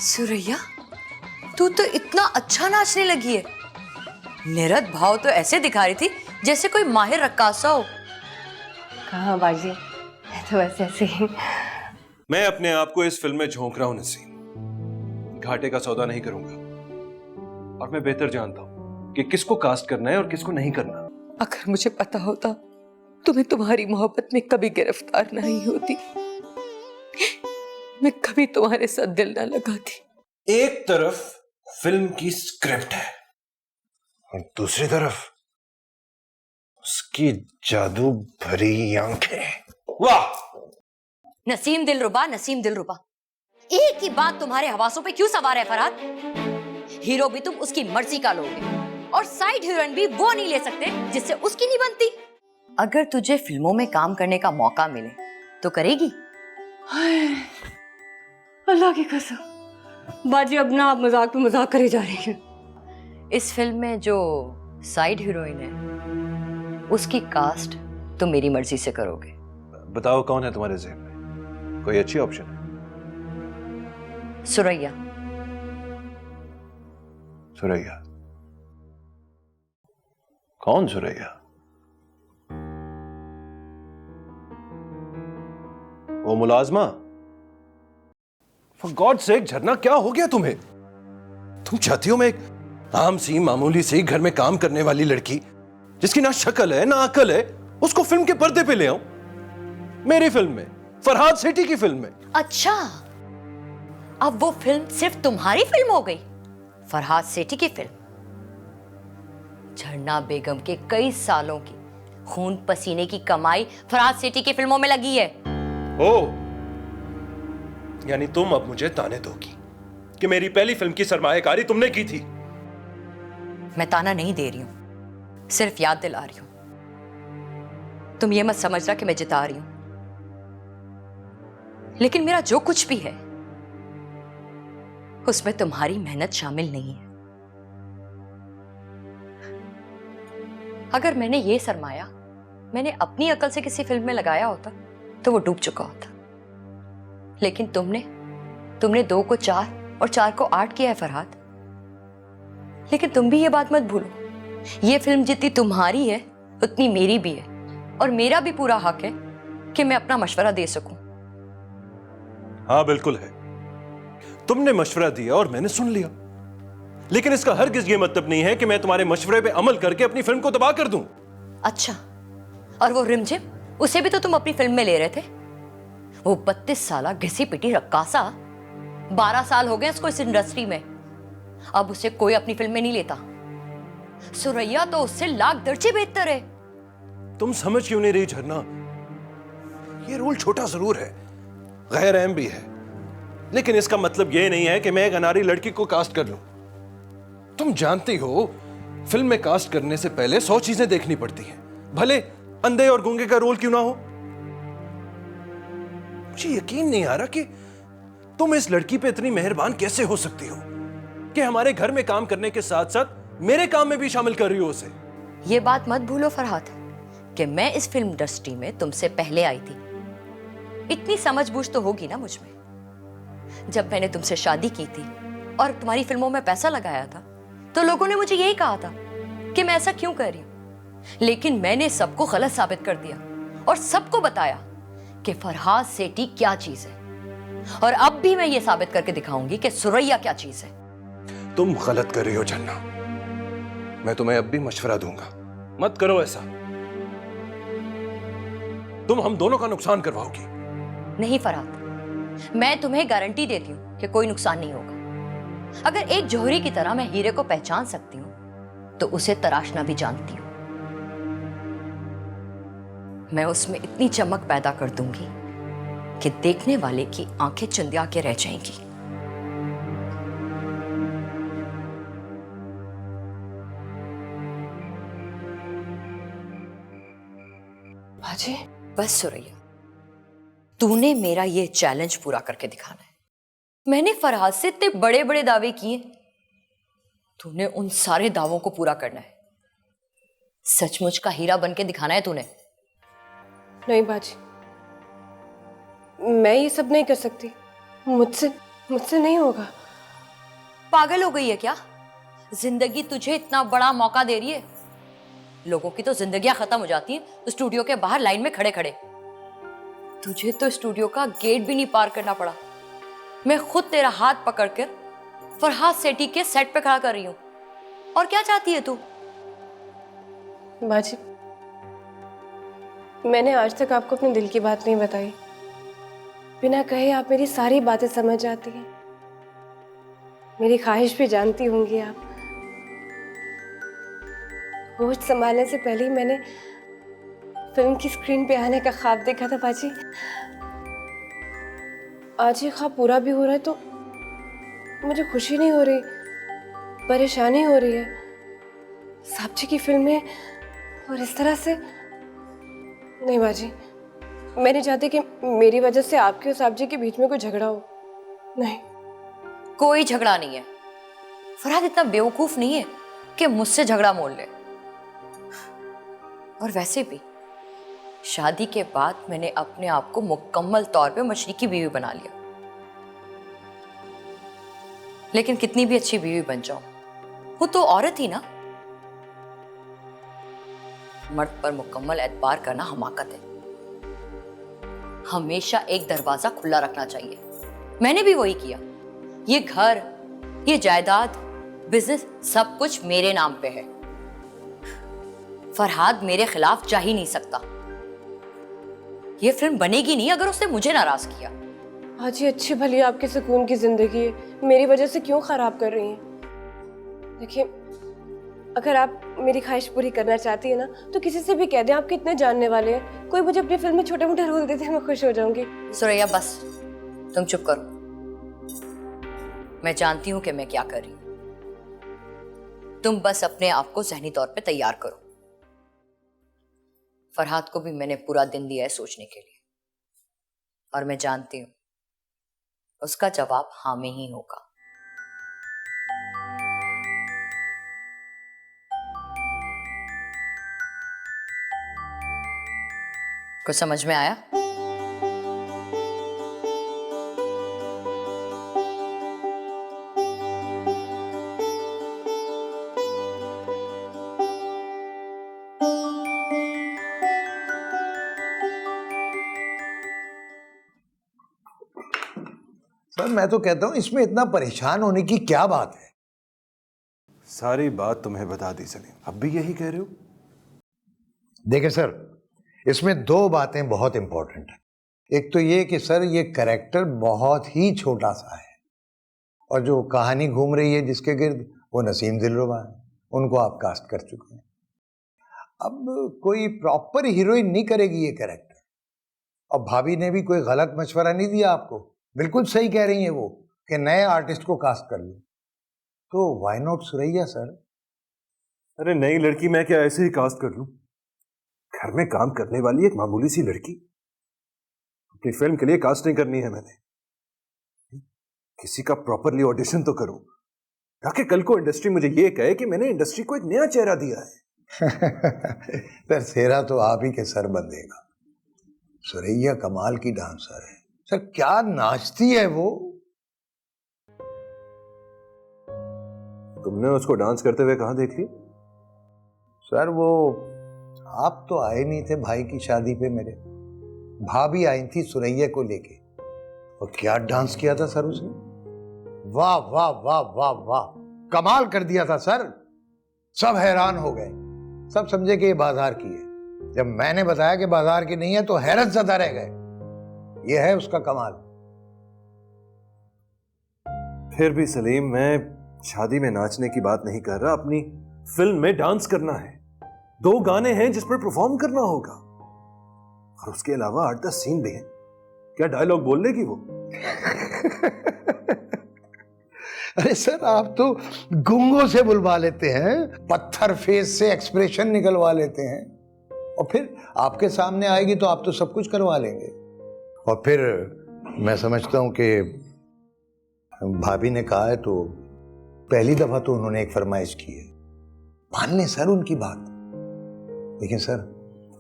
सुरैया, तू तो इतना अच्छा नाचने लगी है। निरत भाव तो ऐसे दिखा रही थी जैसे कोई माहिर रक्कासा हो। कहाँ बाजी, मैं तो वैसे ऐसे ही। मैं अपने आप को इस फिल्म में झोंक रहा हूं नसीम। घाटे का सौदा नहीं करूंगा और मैं बेहतर जानता हूं कि किसको कास्ट करना है और किसको नहीं करना। अगर मुझे पता होता तो मैं तुम्हारी मोहब्बत में कभी गिरफ्तार नहीं होती, मैं कभी तुम्हारे साथ दिल ना लगाती। एक तरफ फिल्म की स्क्रिप्ट है और दूसरी तरफ उसकी जादू भरी आंखें। वाह नसीम दिलरुबा, नसीम दिलरुबा, एक ही बात तुम्हारे हवासों पे क्यों सवार है फरहाद? हीरो भी तुम उसकी मर्जी का लोगे और साइड हीरोइन भी वो नहीं ले सकते जिससे उसकी नहीं बनती। अगर तुझे फिल्मों में काम करने का मौका मिले तो करेगी? अल्लाह की कसम बाजी, अब ना आप मजाक पे मजाक करे जा रही हैं। इस फिल्म में जो साइड हीरोइन है उसकी कास्ट तुम मेरी मर्जी से करोगे। बताओ कौन है तुम्हारे ज़हन में? कोई अच्छी ऑप्शन है? सुरैया। सुरैया? कौन सुरैया? वो मुलाजमा? फॉर गॉड सेक झरना, क्या हो गया तुम्हें? तुम चाहती हो मैं एक आम सी मामूली सी घर में काम करने वाली लड़की जिसकी ना शक्ल है ना अकल है, उसको फिल्म के पर्दे पे ले आऊं? मेरी फिल्म में, फरहाद सेठी की फिल्म में। अच्छा, अब वो फिल्म सिर्फ तुम्हारी फिल्म हो गई, फरहाद सेठी की फिल्म। झरना बेगम के कई सालों की खून पसीने की कमाई फरहाद सेठी की फिल्मों में लगी है। ओ, यानी तुम अब मुझे ताने दोगी कि मेरी पहली फिल्म की सरमायाकारी तुमने की थी? मैं ताना नहीं दे रही हूं, सिर्फ याद दिला रही हूं। तुम ये मत समझना कि मैं जिता रही हूं, लेकिन मेरा जो कुछ भी है उसमें तुम्हारी मेहनत शामिल नहीं है। अगर मैंने ये सरमाया मैंने अपनी अकल से किसी फिल्म में लगाया होता तो वो डूब चुका होता, लेकिन तुमने 2 को 4 और 4 को 8 किया है फरहाद। लेकिन तुम भी ये बात मत भूलो, ये फिल्म जितनी तुम्हारी है उतनी मेरी भी है और मेरा भी पूरा हक है कि मैं अपना मशवरा दे सकूं। हाँ बिल्कुल है, तुमने मशवरा दिया और मैंने सुन लिया, लेकिन इसका हरगिज ये मतलब नहीं है कि मैं तुम्हारे मशवरे पे अमल करके अपनी फिल्म को तबाह कर दूं। अच्छा, और वो रिमझिम, उसे भी तो तुम अपनी फिल्म में ले रहे थे। वो 32 साल घिसी पिटी रक्कासा, 12 साल हो गए उसको इस इंडस्ट्री में, अब उसे कोई अपनी फिल्म में नहीं लेता। सुरैया तो उससे लाख दर्जे बेहतर है। तुम समझ क्यों नहीं रही झरना? ये रोल छोटा जरूर है, गैर अहम भी है, लेकिन इसका मतलब यह नहीं है कि मैं एक अनारी लड़की को कास्ट कर लूं। तुम जानती हो फिल्म में कास्ट करने से पहले 100 चीजें देखनी पड़ती हैं, भले अंधे और गूंगे का रोल क्यों ना हो। मुझे यकीन नहीं आ रहा कि तुम इस लड़की पे इतनी मेहरबान कैसे हो सकती हो कि हमारे घर में काम करने के साथ साथ मेरे काम में भी शामिल कर रही हो उसे। ये बात मत भूलो फरहाद कि मैं इस फिल्म इंडस्ट्री में तुमसे पहले आई थी। इतनी समझबूझ तो होगी ना मुझ में। जब मैंने तुमसे शादी की थी और तुम्हारी फिल्मों में पैसा लगाया था तो लोगों ने मुझे यही कहा था कि मैं ऐसा क्यों कर रही हूं, लेकिन मैंने सबको गलत साबित कर दिया और सबको बताया कि फरहाद सेठी क्या चीज है, और अब भी मैं ये साबित करके दिखाऊंगी कि सुरैया क्या चीज है। तुम गलत कर रही हो झरना, मैं तुम्हें अब भी मशवरा दूंगा, मत करो ऐसा। तुम हम दोनों का नुकसान करवाओगी। नहीं फरहाद, मैं तुम्हें गारंटी देती हूं कि कोई नुकसान नहीं होगा। अगर एक जौहरी की तरह मैं हीरे को पहचान सकती हूं तो उसे तराशना भी जानती हूं। मैं उसमें इतनी चमक पैदा कर दूंगी कि देखने वाले की आंखें चंदिया के रह जाएंगी। बाजी, बस सुरैया, तूने मेरा ये चैलेंज पूरा करके दिखाना है। मैंने फरहाद से इतने बड़े बड़े दावे किए, तूने उन सारे दावों को पूरा करना है। सचमुच का हीरा बनके दिखाना है तूने। नहीं बाजी, मैं ये सब नहीं कर सकती, मुझसे नहीं होगा। पागल हो गई है क्या? जिंदगी तुझे इतना बड़ा मौका दे रही है। लोगों की तो जिंदगियां खत्म हो जाती हैं स्टूडियो के बाहर लाइन में खड़े खड़े। तुझे तो स्टूडियो का गेट भी नहीं पार करना पड़ा। मैं खुद तेरा हाथ पकड़कर फरहाद सेठी के सेट पे खड़ा कर रही हूं। और क्या चाहती है तू? बाजी, मैंने आज तक आपको अपने दिल की बात नहीं बताई। बिना कहे आप मेरी सारी बातें समझ जाती हैं। मेरी ख्वाहिश भी जानती होंगी आप। होश संभालने से पहले ही मैंने फिल्म की स्क्रीन पे आने का ख्वाब देखा था बाजी। आज ये ख्वाब पूरा भी हो रहा है तो मुझे खुशी नहीं हो रही, परेशानी हो रही है। साहब जी की फिल्में और इस तरह से नहीं बाजी, मैं नहीं चाहती कि मेरी वजह से आपके और साहब जी के बीच में कोई झगड़ा हो। नहीं, कोई झगड़ा नहीं है। फरहाद इतना बेवकूफ नहीं है कि मुझसे झगड़ा मोल ले। और वैसे भी शादी के बाद मैंने अपने आप को मुकम्मल तौर पे मशरकी बीवी बना लिया। लेकिन कितनी भी अच्छी बीवी बन जाऊं, वो तो औरत ही ना। मर्द पर मुकम्मल एतबार करना हमाकत है। हमेशा एक दरवाजा खुला रखना चाहिए। मैंने भी वही किया। ये घर, ये जायदाद, बिजनेस सब कुछ मेरे नाम पे है। फरहाद मेरे खिलाफ जा ही नहीं सकता। ये फिल्म बनेगी नहीं अगर उसने मुझे नाराज किया। आज ये अच्छी भली आपके सुकून की जिंदगी है, मेरी वजह से क्यों खराब कर रही हैं? देखिए, अगर आप मेरी ख्वाहिश पूरी करना चाहती है ना तो किसी से भी कह दें, आप कितने जानने वाले हैं। कोई मुझे अपनी फिल्म में छोटे मोटे रोल दे दे, मैं खुश हो जाऊंगी। सुरैया बस, तुम चुप करो। मैं जानती हूं कि मैं क्या कर रही हूं। तुम बस अपने आप को ज़हनी तौर पे तैयार करो। फरहाद को भी मैंने पूरा दिन दिया है सोचने के लिए, और मैं जानती हूं उसका जवाब हाँ में ही होगा। कुछ समझ में आया? सर मैं तो कहता हूं इसमें इतना परेशान होने की क्या बात है? सारी बात तुम्हें बता दी सलीम, अब भी यही कह रहे हो? देखिए सर, इसमें दो बातें बहुत इंपॉर्टेंट हैं। एक तो ये कि सर ये कैरेक्टर बहुत ही छोटा सा है, और जो कहानी घूम रही है जिसके गिर्द वो नसीम दिलरुबा है, उनको आप कास्ट कर चुके हैं। अब कोई प्रॉपर हीरोइन नहीं करेगी ये कैरेक्टर। और भाभी ने भी कोई गलत मशवरा नहीं दिया आपको, बिल्कुल सही कह रही है वो कि नए आर्टिस्ट को कास्ट कर लो। तो व्हाई नॉट सुरैया सर? अरे नई लड़की मैं क्या ऐसे ही कास्ट कर लूं? घर में काम करने वाली एक मामूली सी लड़की, अपनी फिल्म के लिए कास्ट नहीं करनी है मैंने। किसी का प्रॉपरली ऑडिशन तो करूं, ताकि कल को इंडस्ट्री मुझे ये कहे कि मैंने इंडस्ट्री को एक नया चेहरा दिया है। सर चेहरा तो आप ही के सर बंधेगा। सुरैया कमाल की डांसर है सर, क्या नाचती है वो। तुमने उसको डांस करते हुए कहां देख ली? सर वो आप तो आए नहीं थे भाई की शादी पे, मेरे भाभी आई थी सुरैया को लेके, और क्या डांस किया था सर उसने। वाह वाह वाह वाह वाह, कमाल कर दिया था सर। सब हैरान हो गए, सब समझे कि ये बाजार की है। जब मैंने बताया कि बाजार की नहीं है तो हैरत ज़दा रह गए। ये है उसका कमाल। फिर भी सलीम, मैं शादी में नाचने की बात नहीं कर रहा, अपनी फिल्म में डांस करना है। 2 गाने हैं जिस पर परफॉर्म करना होगा, और उसके अलावा 8-10 सीन भी हैं। क्या डायलॉग बोल लेगी वो? अरे सर आप तो गूंगों से बुलवा लेते हैं, पत्थर फेस से एक्सप्रेशन निकलवा लेते हैं, और फिर आपके सामने आएगी तो आप तो सब कुछ करवा लेंगे। और फिर मैं समझता हूं कि भाभी ने कहा है तो पहली दफा तो उन्होंने एक फरमाइश की है, मान लें सर उनकी बात। लेकिन सर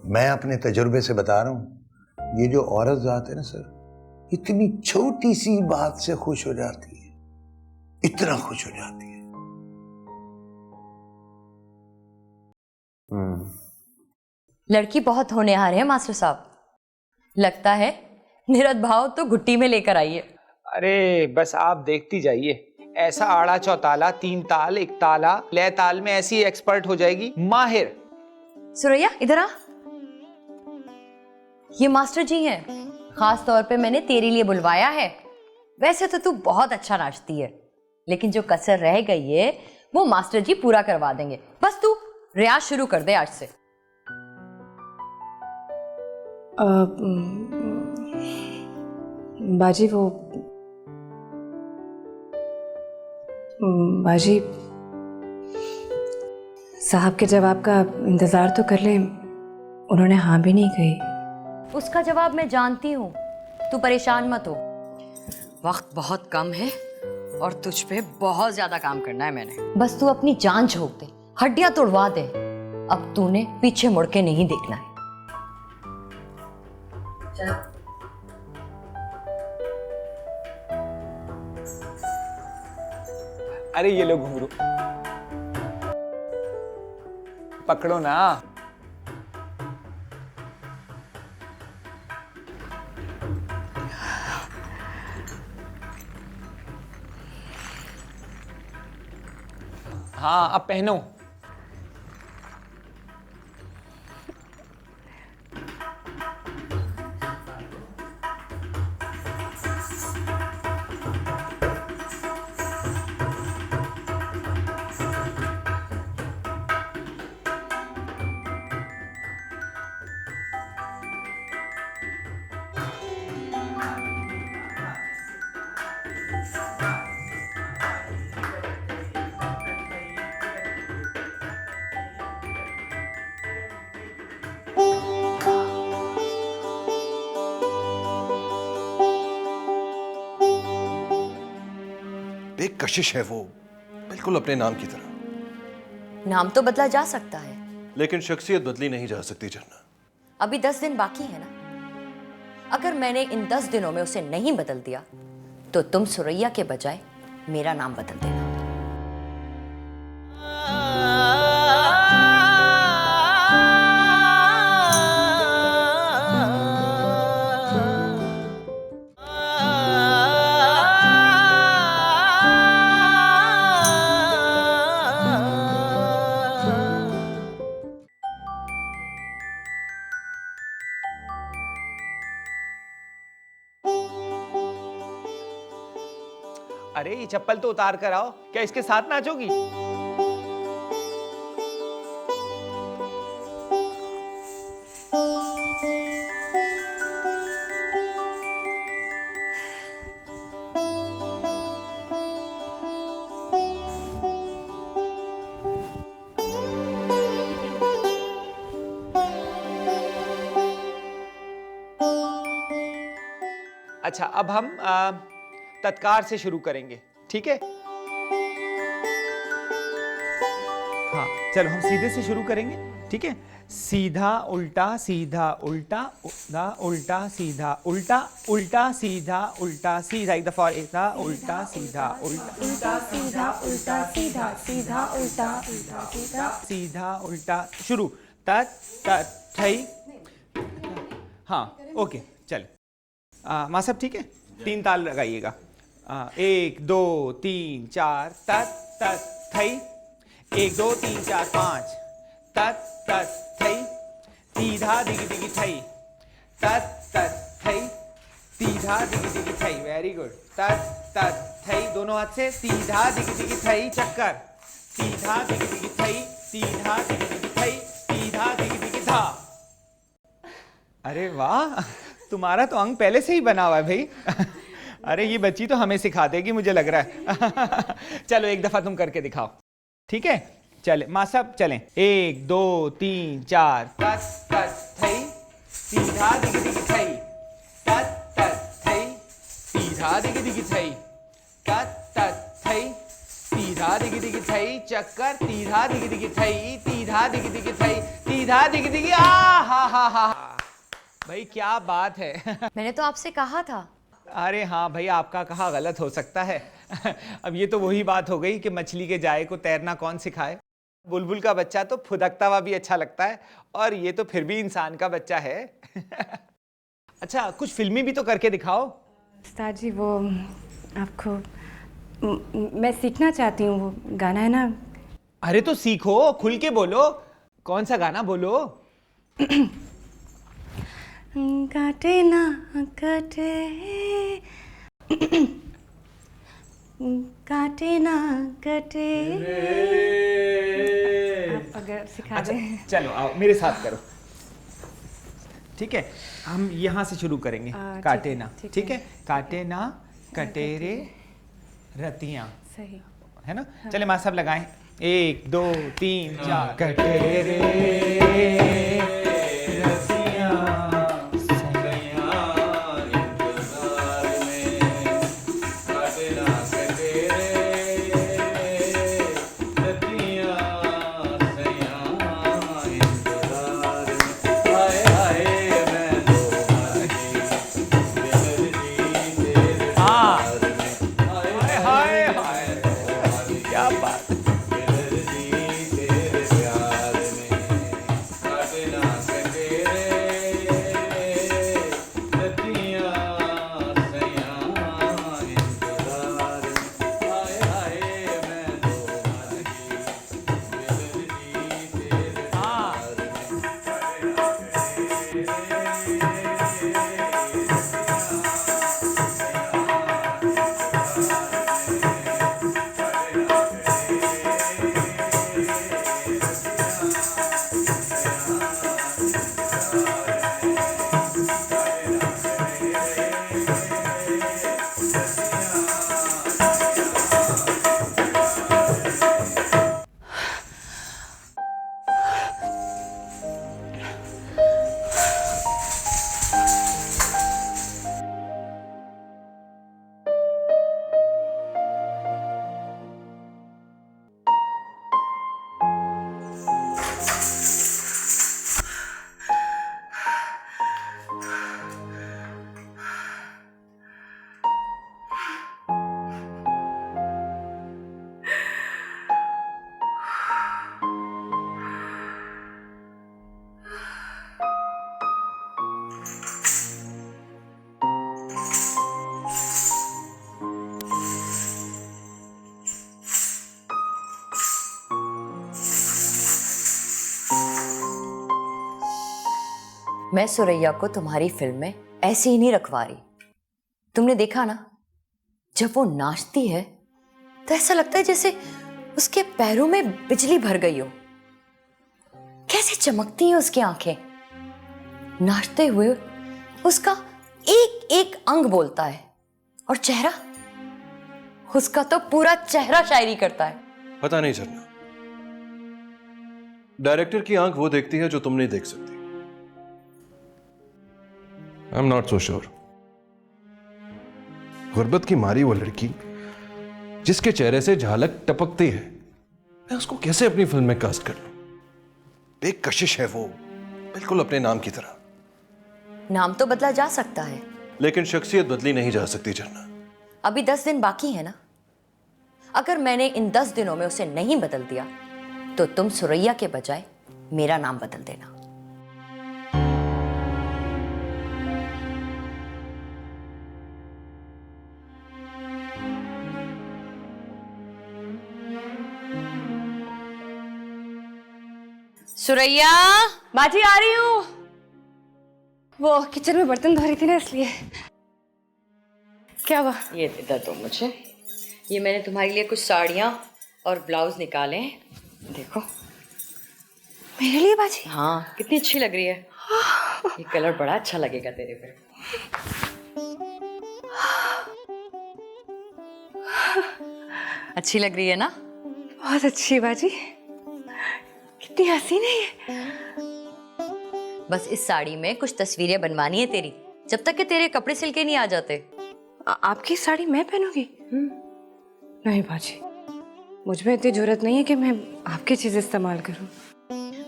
मैं अपने तजुर्बे से बता रहा हूं, ये जो औरत जात है ना सर, इतनी छोटी सी बात से खुश हो जाती है। इतना खुश हो जाती है। लड़की बहुत होनहार है मास्टर साहब। लगता है निरत भाव तो घुट्टी में लेकर आई है। अरे बस आप देखती जाइए, ऐसा आड़ा चौताला, 3 ताल, 1 ताला, लय ताल में ऐसी एक्सपर्ट हो जाएगी, माहिर। सुरैया इधर आ। ये मास्टर जी हैं, खास तौर पे मैंने तेरे लिए बुलवाया है। वैसे तो तू बहुत अच्छा नाचती है, लेकिन जो कसर रह गई है वो मास्टर जी पूरा करवा देंगे। बस तू रियाज शुरू कर दे आज से। बाजी बाजी साहब के जवाब का इंतजार तो कर ले, उन्होंने हाँ भी नहीं कही। उसका जवाब मैं जानती हूँ, तू परेशान मत हो। वक्त बहुत कम है और तुझ पे बहुत ज्यादा काम करना है मैंने। बस तू अपनी जान झोंक दे, हड्डियां तोड़वा दे। अब तूने पीछे मुड़ के नहीं देखना है। चल। अरे ये लो घुंघरू, पकड़ो ना। हाँ अब पहनो। बेकशिश है वो, बिल्कुल अपने नाम की तरह। नाम तो बदला जा सकता है, लेकिन शख्सियत बदली नहीं जा सकती झरना। अभी 10 दिन बाकी है ना। अगर मैंने इन 10 दिनों में उसे नहीं बदल दिया तो तुम सुरैया के बजाय मेरा नाम बदल देना। अरे ये चप्पल तो उतार कर आओ, क्या इसके साथ नाचोगी? अच्छा अब हम तत्कार से शुरू करेंगे, ठीक है? हाँ चलो हम सीधे से शुरू करेंगे, ठीक है? सीधा उल्टा सीधा उल्टा उल्टा उल्टा सीधा उल्टा उल्टा सीधा उल्टा सीधा। एक दफा सीधा उल्टा सीधा उल्टा उल्टा सीधा उल्टा सीधा सीधा उल्टा उल्टा सीधा सीधा उल्टा। शुरू तत तत थई। हाँ ओके चल। माँ साहब ठीक है, 3 ताल लगाइएगा। 1 2 3 4 तत तत थई। 1 2 3 4 5 तत तत थई। सीधा दिगी दिगी थई। तत तत थई। सीधा दिगी दिगी थई। Very good. तत तत थई। दोनों हाथ से सीधा दिगी दिगी थई। चक्कर। सीधा दिगी दिगी थई। सीधा दिगी दिगी थई। सीधा दिगी दिगी धा। अरे वाह, तुम्हारा तो अंग पहले से ही बना हुआ है भाई। अरे ये बच्ची तो हमें सिखा देगी मुझे लग रहा है। चलो एक दफा तुम करके दिखाओ, ठीक है? चले माँ साहब चलें। 1 2 3 4 तत तत थई। सीधा दिगी दिगी थई। तत तत थई। सीधा दिगी दिगी थई। तत तत थई। सीधा दिगी दिगी थई। चक्कर। सीधा दिगी दिगी थई। सीधा दिगी दिगी थई। सीधा दिगी दिगी। आ हा हा हा। भाई क्या बात है। मैंने तो आपसे कहा था। अरे हाँ भाई, आपका कहा गलत हो सकता है, अब ये तो वही बात हो गई कि मछली के जाए को तैरना कौन सिखाए। बुलबुल का बच्चा तो फुदकता हुआ भी अच्छा लगता है, और ये तो फिर भी इंसान का बच्चा है। अच्छा, कुछ फिल्मी भी तो करके दिखाओ। उस्ताद जी वो आपको मैं सीखना चाहती हूँ, वो गाना है ना। अरे तो सीखो, खुल के बोलो। कौन सा गाना बोलो? काटे ना काटे काटे ना कटे। आप अगर सिखा अच्छा, दें। चलो आओ मेरे साथ करो। ठीक है, हम यहाँ से शुरू करेंगे। काटे ना, ठीक है। काटे ना कटेरे रतियाँ, सही है ना? चले माँ सब लगाएं। 1 2 3 4। कटेरे रतियाँ मैं सुरैया को तुम्हारी फिल्म में ऐसे ही नहीं रखवा रही। तुमने देखा ना, जब वो नाचती है तो ऐसा लगता है जैसे उसके पैरों में बिजली भर गई हो। कैसे चमकती हैं उसकी आंखें। नाचते हुए उसका एक एक अंग बोलता है, और चेहरा, उसका तो पूरा चेहरा शायरी करता है। पता नहीं झरना, डायरेक्टर की आंख वो देखती है जो तुम नहीं देख सकती। I am not so sure. गुर्बत की मारी वो लड़की जिसके चेहरे से झालक टपकती है, मैं उसको कैसे अपनी फिल्म में कास्ट कर लूं? एक कशिश है वो, बिल्कुल अपने नाम की तरह। नाम तो बदला जा सकता है, लेकिन शख्सियत बदली नहीं जा सकती झरना। अभी 10 दिन बाकी है ना। अगर मैंने इन 10 दिनों में उसे नहीं बदल दिया तो तुम सुरैया के बजाय मेरा नाम बदल देना। सुरैया, बाजी आ रही हूँ। वो किचन में बर्तन धो रही थी ना, इसलिए। क्या हुआ? ये दे दो मुझे। ये मैंने तुम्हारे लिए कुछ साड़ियाँ और ब्लाउज निकाले हैं, देखो। मेरे लिए बाजी? हाँ, कितनी अच्छी लग रही है। ये कलर बड़ा अच्छा लगेगा तेरे पे। अच्छी लग रही है ना? बहुत अच्छी बाजी, कितनी हसीन है ये। बस इस साड़ी में कुछ तस्वीरें बनवानी है तेरी, जब तक कि तेरे कपड़े सिल के नहीं आ जाते। आपकी साड़ी मैं पहनूंगी? नहीं बाजी, मुझ में इतनी जरूरत नहीं है कि मैं आपकी चीज इस्तेमाल करूं।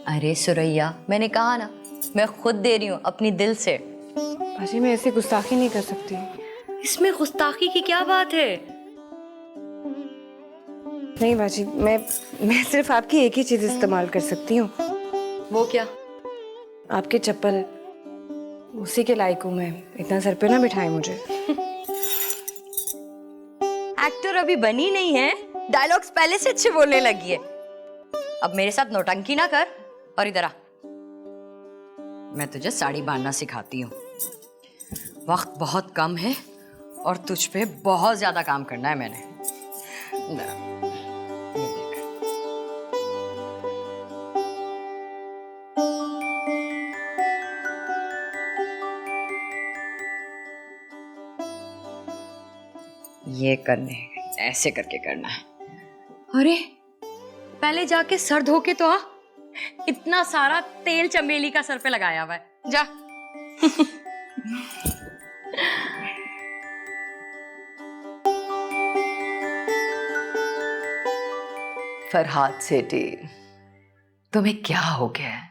अरे सुरैया, मैंने कहा ना, मैं खुद दे रही हूँ अपनी दिल से। बाजी मैं ऐसे गुस्ताखी नहीं कर सकती। इसमें गुस्ताखी की क्या बात है? नहीं बाजी, मैं सिर्फ आपकी एक ही चीज इस्तेमाल कर सकती हूँ। वो क्या? आपके चप्पल, उसी के लायक हूँ मैं। इतना सर पे ना बिठाए मुझे। एक्टर अभी बनी नहीं है, डायलॉग्स पहले से अच्छे बोलने लगी है। अब मेरे साथ नौटंकी ना कर और इधर आ। मैं तुझे साड़ी बांधना सिखाती हूँ। वक्त बहुत कम है और तुझ पे बहुत ज्यादा काम करना है मैंने। इधर आ। ये देख। ये करने ऐसे करके करना है। अरे पहले जाके सर धो के तो आ। इतना सारा तेल चमेली का सर पे लगाया हुआ है, जा। फरहाद सेठी, तुम्हें क्या हो गया है?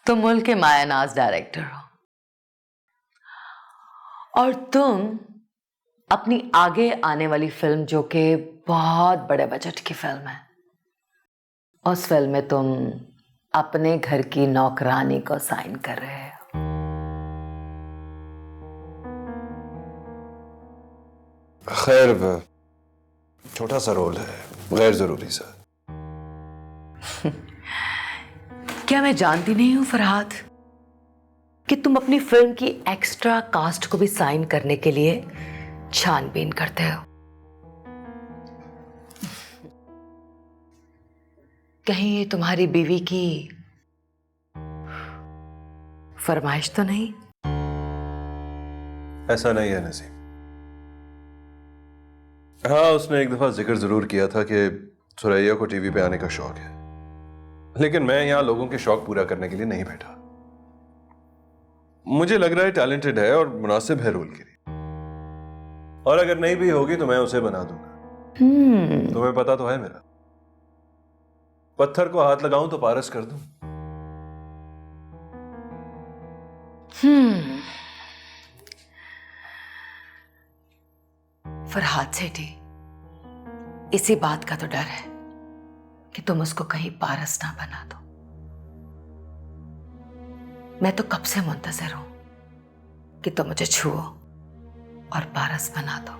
तुम मुल्क के मायानाज डायरेक्टर हो और तुम अपनी आगे आने वाली फिल्म, जो कि बहुत बड़े बजट की फिल्म है, उस फिल्म में तुम अपने घर की नौकरानी को साइन कर रहे हो। खैर, छोटा सा रोल है, गैर जरूरी सा। क्या मैं जानती नहीं हूं फरहाद कि तुम अपनी फिल्म की एक्स्ट्रा कास्ट को भी साइन करने के लिए छानबीन करते हो? कहीं ये तुम्हारी बीवी की फरमाइश तो नहीं? ऐसा नहीं है नसीम। हाँ, उसने एक दफा जिक्र जरूर किया था कि सुरैया को टीवी पे आने का शौक है, लेकिन मैं यहां लोगों के शौक पूरा करने के लिए नहीं बैठा। मुझे लग रहा है टैलेंटेड है और मुनासिब है रोल के लिए, और अगर नहीं भी होगी तो मैं उसे बना दूंगा। तुम्हें पता तो है मेरा, पत्थर को हाथ लगाऊं तो पारस कर दूं। फरहाद सेठी, इसी बात का तो डर है कि तुम उसको कहीं पारस ना बना दो। मैं तो कब से मुंतजर हूं कि तुम मुझे छुओ और पारस बना दो।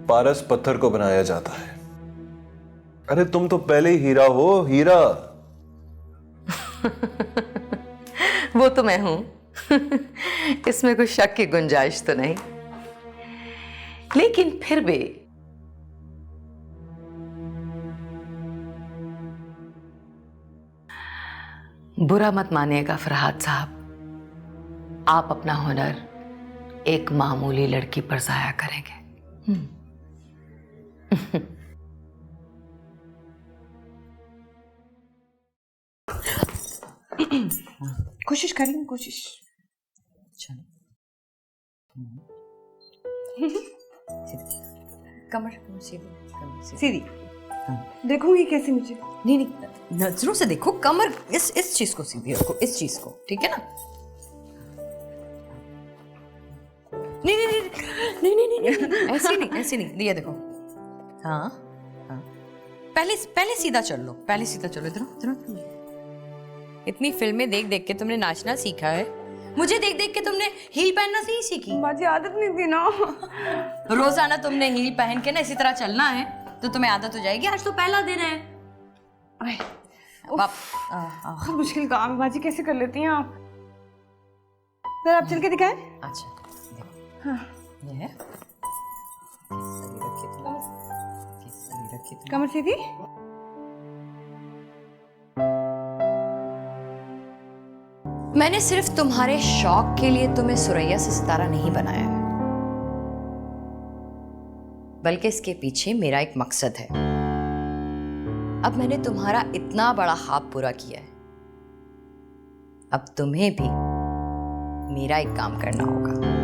पारस पत्थर को बनाया जाता है। अरे तुम तो पहले ही हीरा हो, हीरा। वो तो मैं हूं। इसमें कोई शक की गुंजाइश तो नहीं, लेकिन फिर भी बुरा मत मानिएगा फरहाद साहब, आप अपना हुनर एक मामूली लड़की पर जाया करेंगे। कोशिश करेंगे, कोशिश। कमर कमर सीधी, कमर सीधी। सीधी देखूंगी कैसे मुझे? नहीं नहीं, नजरों से देखो, कमर इस चीज को सीधी रखो, इस चीज को, ठीक है ना? नहीं नहीं नहीं नहीं नहीं नहीं, ऐसे नहीं, ऐसे नहीं, ये देखो। हाँ हाँ, पहले सीधा चल लो, पहले सीधा चलो। इधर इधर। इतनी फिल्में देख देख के तुमने नाचना सीखा है, मुझे देख देख के तुमने हील पहनना से ही सीखी। बाजी आदत नहीं थी ना। रोजाना तुमने हील पहन के ना इसी तरह चलना है तो तुम्हें आदत हो जाएगी। आज तो पहला दिन है। बहुत मुश्किल काम है बाजी, कैसे कर लेती हैं आप? सर आप चल के दिखाएं। अच्छा देखो, हाँ ये है। केसरी रखी तुम। कमर सीधी। मैंने सिर्फ तुम्हारे शौक के लिए तुम्हें सुरैया से सितारा नहीं बनाया है, बल्कि इसके पीछे मेरा एक मकसद है। अब मैंने तुम्हारा इतना बड़ा ख्वाब पूरा किया है, अब तुम्हें भी मेरा एक काम करना होगा।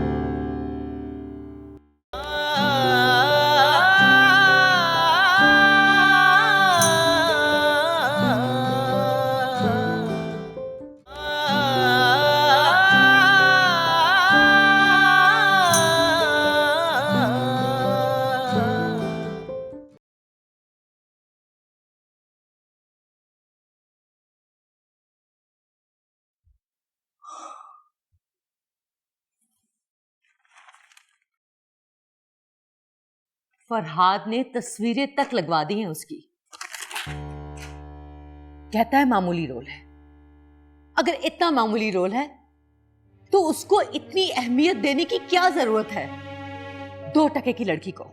फरहाद ने तस्वीरें तक लगवा दी हैं उसकी। कहता है मामूली रोल है। अगर इतना मामूली रोल है तो उसको इतनी अहमियत देने की क्या जरूरत है 2 टके की लड़की को?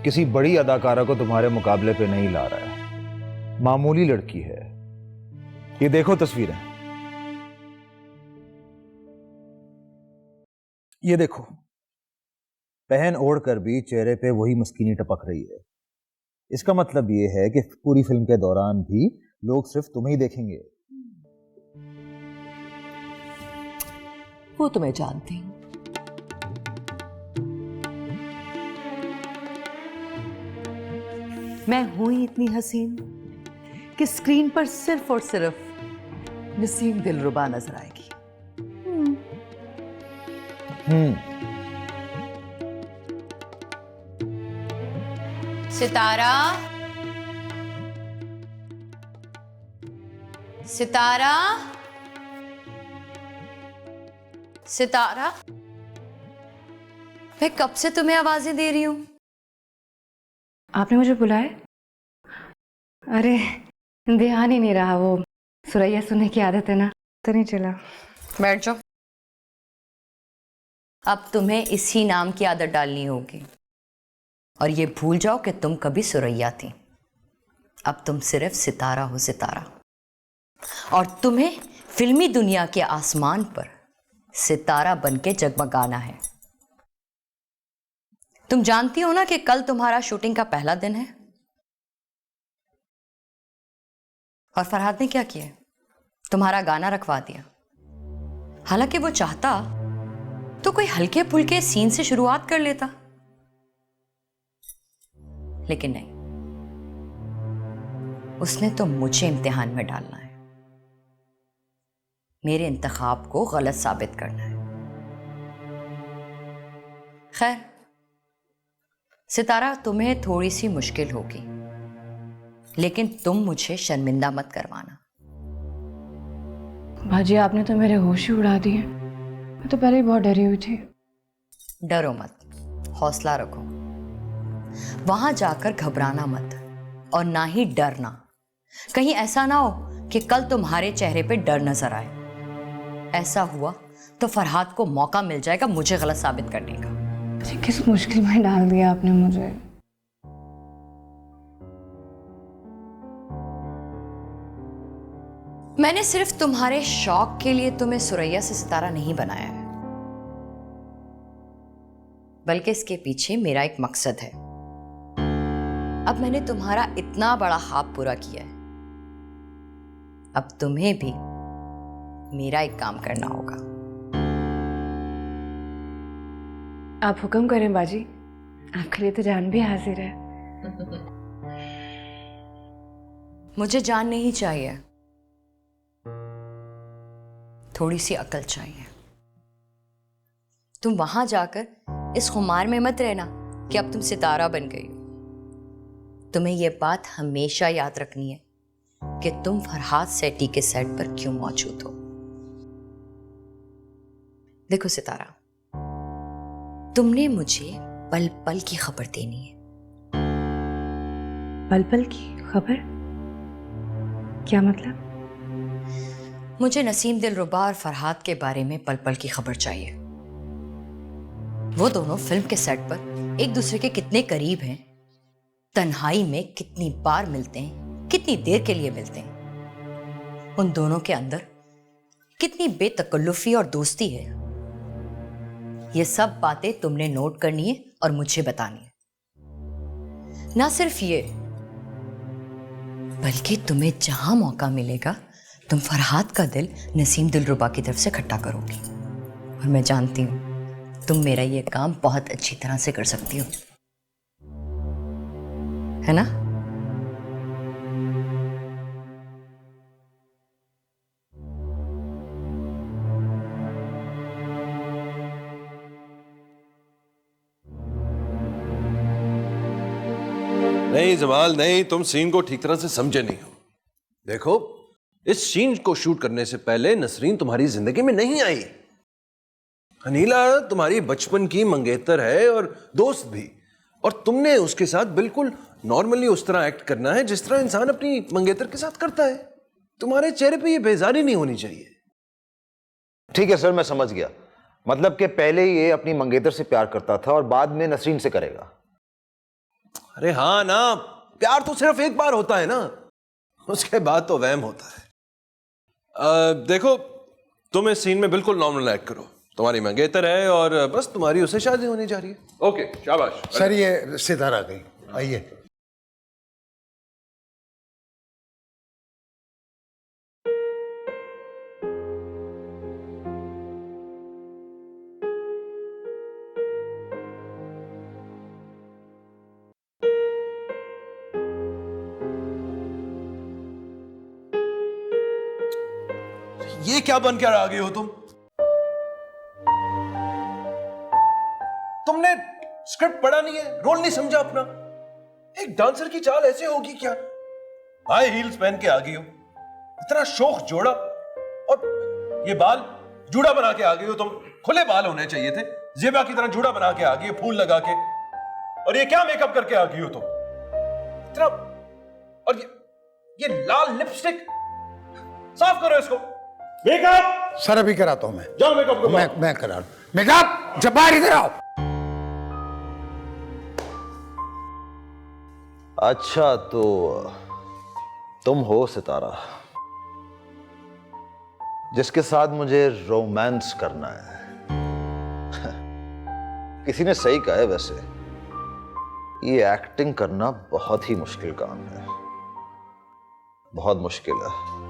किसी बड़ी अदाकारा को तुम्हारे मुकाबले पे नहीं ला रहा है, मामूली लड़की है। ये देखो तस्वीरें, ये देखो, पहन ओढ़ कर भी चेहरे पे वही मस्कीनी टपक रही है। इसका मतलब ये है कि पूरी फिल्म के दौरान भी लोग सिर्फ तुम्हें ही देखेंगे। वो तो मैं जानती हूं। मैं हूं ही इतनी हसीन कि स्क्रीन पर सिर्फ और सिर्फ नसीम दिलरुबा नजर आएगी। सितारा, सितारा, सितारा, मैं कब से तुम्हें आवाजें दे रही हूं। आपने मुझे बुलाया? अरे ध्यान ही नहीं रहा, वो सुरैया सुनने की आदत है ना, तो नहीं चला। बैठ जाओ। अब तुम्हें इसी नाम की आदत डालनी होगी और ये भूल जाओ कि तुम कभी सुरैया थी। अब तुम सिर्फ सितारा हो, सितारा। और तुम्हें फिल्मी दुनिया के आसमान पर सितारा बनके जगमगाना है। तुम जानती हो ना कि कल तुम्हारा शूटिंग का पहला दिन है। और फरहाद ने क्या किया? तुम्हारा गाना रखवा दिया। हालांकि वो चाहता तो कोई हल्के फुल्के सीन से शुरुआत कर लेता, लेकिन नहीं, उसने तो मुझे इम्तिहान में डालना है, मेरे इंतखाब को गलत साबित करना है। खैर, सितारा, तुम्हें थोड़ी सी मुश्किल होगी, लेकिन तुम मुझे शर्मिंदा मत करवाना। भाजी, आपने तो मेरे होश ही उड़ा दिए। मैं तो पहले ही बहुत डरी हुई थी। डरो मत, हौसला रखो। वहां जाकर घबराना मत और ना ही डरना। कहीं ऐसा ना हो कि कल तुम्हारे चेहरे पे डर नजर आए। ऐसा हुआ तो फरहाद को मौका मिल जाएगा मुझे गलत साबित करने का। जी, किस मुश्किल में डाल दिया आपने मुझे। मैंने सिर्फ तुम्हारे शौक के लिए तुम्हें सुरैया से सितारा नहीं बनाया है, बल्कि इसके पीछे मेरा एक मकसद है। अब मैंने तुम्हारा इतना बड़ा ख्वाब पूरा किया है, अब तुम्हें भी मेरा एक काम करना होगा। आप हुक्म करें बाजी, आपके लिए तो जान भी हाजिर है। मुझे जान नहीं चाहिए, थोड़ी सी अकल चाहिए। तुम वहां जाकर इस खुमार में मत रहना कि अब तुम सितारा बन गई हो। तुम्हें यह बात हमेशा याद रखनी है कि तुम फरहाद सेठी के सेट पर क्यों मौजूद हो। देखो सितारा, तुमने मुझे पल पल की खबर देनी है। पल पल की खबर? क्या मतलब? मुझे नसीम दिलरुबा और फरहाद के बारे में पल पल की खबर चाहिए। वो दोनों फिल्म के सेट पर एक दूसरे के कितने करीब हैं, तन्हाई में कितनी बार मिलते हैं, कितनी देर के लिए मिलते हैं, उन दोनों के अंदर कितनी बेतकल्लुफी और दोस्ती है। ये सब बातें तुमने नोट करनी है और मुझे बतानी है। ना सिर्फ ये, बल्कि तुम्हें जहां मौका मिलेगा तुम फरहाद का दिल नसीम दिलरुबा की तरफ से इकट्ठा करोगी। और मैं जानती हूं तुम मेरा ये काम बहुत अच्छी तरह से कर सकती हो, है ना? नहीं जमाल, नहीं, तुम सीन को ठीक तरह से समझे नहीं हो। देखो, इस सीन को शूट करने से पहले नसरीन तुम्हारी जिंदगी में नहीं आई। अनीला तुम्हारी बचपन की मंगेतर है और दोस्त भी, और तुमने उसके साथ बिल्कुल नॉर्मली उस तरह एक्ट करना है जिस तरह इंसान अपनी मंगेतर के साथ करता है। तुम्हारे चेहरे पे ये बेजारी नहीं होनी चाहिए। ठीक है सर, मैं समझ गया। मतलब कि पहले ये अपनी मंगेतर से प्यार करता था और बाद में नसरीन से करेगा। अरे हाँ ना, प्यार तो सिर्फ एक बार होता है ना, उसके बाद तो वहम होता है। देखो, तुम इस सीन में बिल्कुल नॉर्मल एक्ट करो। तुम्हारी मंगेतर है और बस तुम्हारी उससे शादी होने जा रही है। ओके, शाबाश। सर ये सितारा गई, आइए। ये क्या बन कर आ गई हो तुम? तुमने स्क्रिप्ट पढ़ा नहीं है, रोल नहीं समझा अपना। एक डांसर की चाल ऐसे होगी क्या? हाई हील्स पहन के आ गई हो, इतना शौक जोड़ा, और ये बाल जूड़ा बना के आ गई हो तुम। खुले बाल होने चाहिए थे, जेबा की तरह जूड़ा बना के आ गई हो, फूल लगा के। और ये क्या मेकअप करके आ गई हो तुम इतना? और ये लाल लिपस्टिक, साफ करो इसको। मेकअप सर अभी कराता हूं मैं। जाओ मेकअप को। मैं करा रहा हूं। मेकअप, जब्बार इधर आओ। अच्छा, तो तुम हो सितारा जिसके साथ मुझे रोमांस करना है। किसी ने सही कहा है वैसे, ये एक्टिंग करना बहुत ही मुश्किल काम है, बहुत मुश्किल है।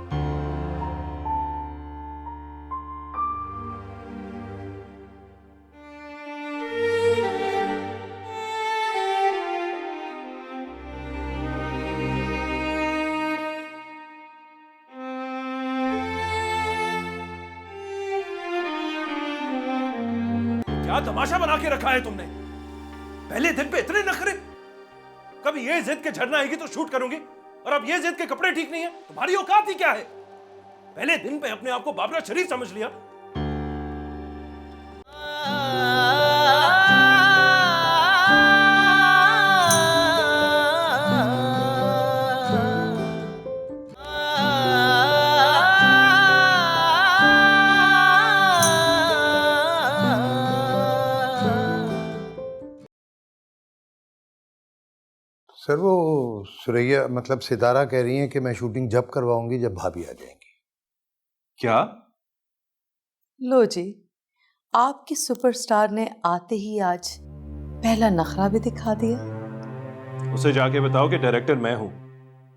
क्या तमाशा बना के रखा है तुमने? पहले दिन पे इतने नखरे। कभी ये जिद के झरना आएगी तो शूट करूंगी, और अब ये जिद के कपड़े ठीक नहीं है। तुम्हारी औकात ही क्या है? पहले दिन पे अपने आप को बाबरा शरीफ समझ लिया। सर वो सुरैया मतलब सितारा कह रही हैं कि मैं शूटिंग जब करवाऊंगी जब भाभी आ जाएंगी। क्या? लो जी, आपकी सुपरस्टार ने आते ही आज पहला नखरा भी दिखा दिया। उसे जाके बताओ कि डायरेक्टर मैं हूं।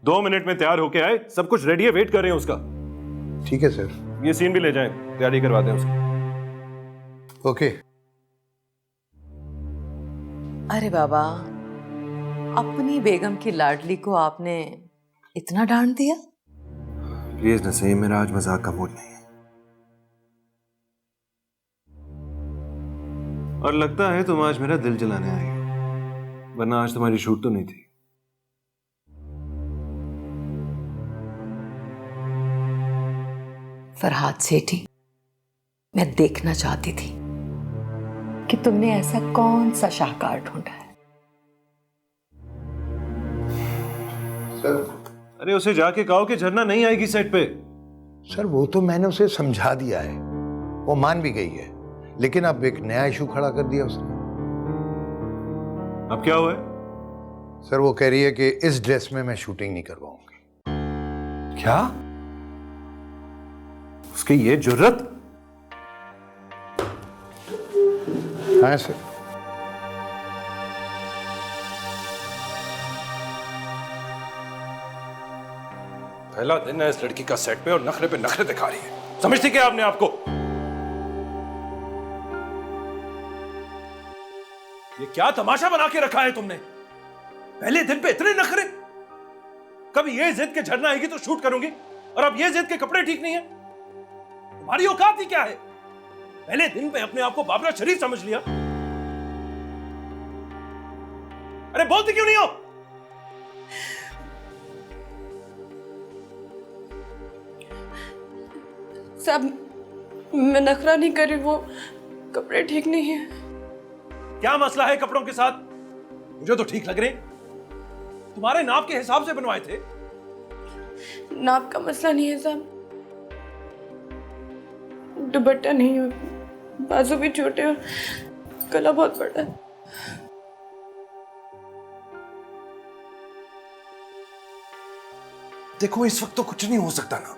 2 मिनट में तैयार होके आए, सब कुछ रेडी है, वेट कर रहे हैं उसका। ठीक है सर। ये सीन भी ले जाएं, तैयारी करवा दें उसकी। ओके। अरे बाबा, अपनी बेगम की लाडली को आपने इतना डांट दिया? प्लीज नसीम, मेरा आज मजाक का मूड नहीं है। और लगता है तुम आज मेरा दिल जलाने आई हो, वरना आज तुम्हारी शूट तो नहीं थी। फरहाद सेठी, मैं देखना चाहती थी कि तुमने ऐसा कौन सा शाहकार ढूंढा है। अरे उसे जाके कहो कि झरना नहीं आएगी सेट पे। सर वो तो मैंने उसे समझा दिया है, वो मान भी गई है, लेकिन अब एक नया इशू खड़ा कर दिया उसने। अब क्या हुआ है? सर वो कह रही है कि इस ड्रेस में मैं शूटिंग नहीं करवाऊंगी। क्या? उसकी ये जुर्रत? हाँ सर। पहला दिन है इस लड़की का सेट पे और नखरे पे नखरे दिखा रही है। समझती क्या आपने आपको? ये क्या तमाशा बना के रखा है तुमने? पहले दिन पे इतने नखरे। कभी ये जिद के झरना आएगी तो शूट करूंगी, और अब ये जिद के कपड़े ठीक नहीं है। तुम्हारी औकात ही क्या है? पहले दिन पे अपने आप को बाबरा शरीफ समझ लिया। अरे बोलती क्यों नहीं हो? साहब मैं नखरा नहीं कर रही, वो कपड़े ठीक नहीं है। क्या मसला है कपड़ों के साथ? मुझे तो ठीक लग रहे। तुम्हारे नाप के हिसाब से बनवाए थे। नाप का मसला नहीं है साहब, दुपट्टा नहीं है, बाजू भी छोटे और गला बहुत बड़ा है। देखो इस वक्त तो कुछ नहीं हो सकता ना,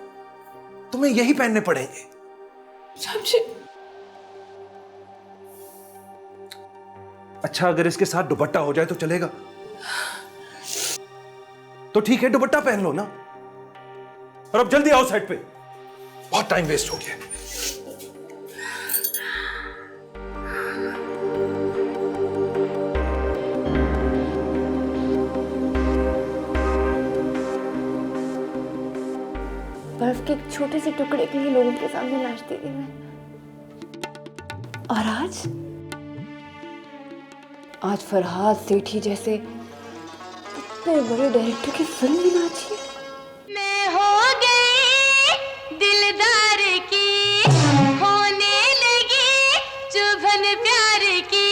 तुम्हें यही पहनने पड़ेंगे। साहब जी, अच्छा अगर इसके साथ दुपट्टा हो जाए तो चलेगा? तो ठीक है, दुपट्टा पहन लो ना। और अब जल्दी आओ सेट पे, बहुत टाइम वेस्ट हो गया। बर्फ के एक छोटे से टुकड़े के लिए लोगों के सामने नाचती थी मैं, और आज फरहाद सेठी जैसे इतने बड़े डायरेक्टर की फिल्म भी नाची। मैं हो गई दिलदार की, होने लगी चुभन प्यार की।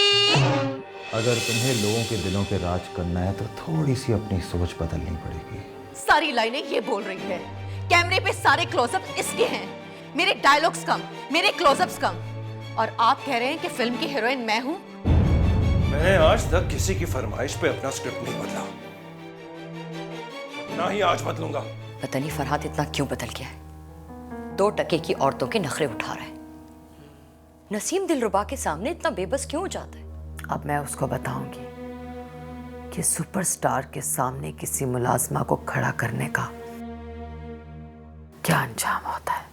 अगर तुम्हें लोगों के दिलों पे राज करना है तो थोड़ी सी अपनी सोच बदलनी पड़ेगी। सारी लाइनें ये बोल रही है, कैमरे पे सारे क्लोजअप इसके हैं, मेरे डायलॉग्स कम, मेरे क्लोजअप्स कम, और आप कह रहे हैं कि फिल्म की हीरोइन मैं हूं? मैंने आज तक किसी की फरमाइश पे अपना स्क्रिप्ट नहीं बदला, ना ही आज बदलूंगा। पता नहीं फरहाद इतना क्यों बदल गया है, 2 टके की औरतों के नखरे उठा रहा है। नसीम दिलरुबा के सामने इतना बेबस क्यों हो जाता है? अब मैं उसको बताऊंगी कि सुपरस्टार के सामने किसी मुलाजमा को खड़ा करने का क्या अंजाम होता है।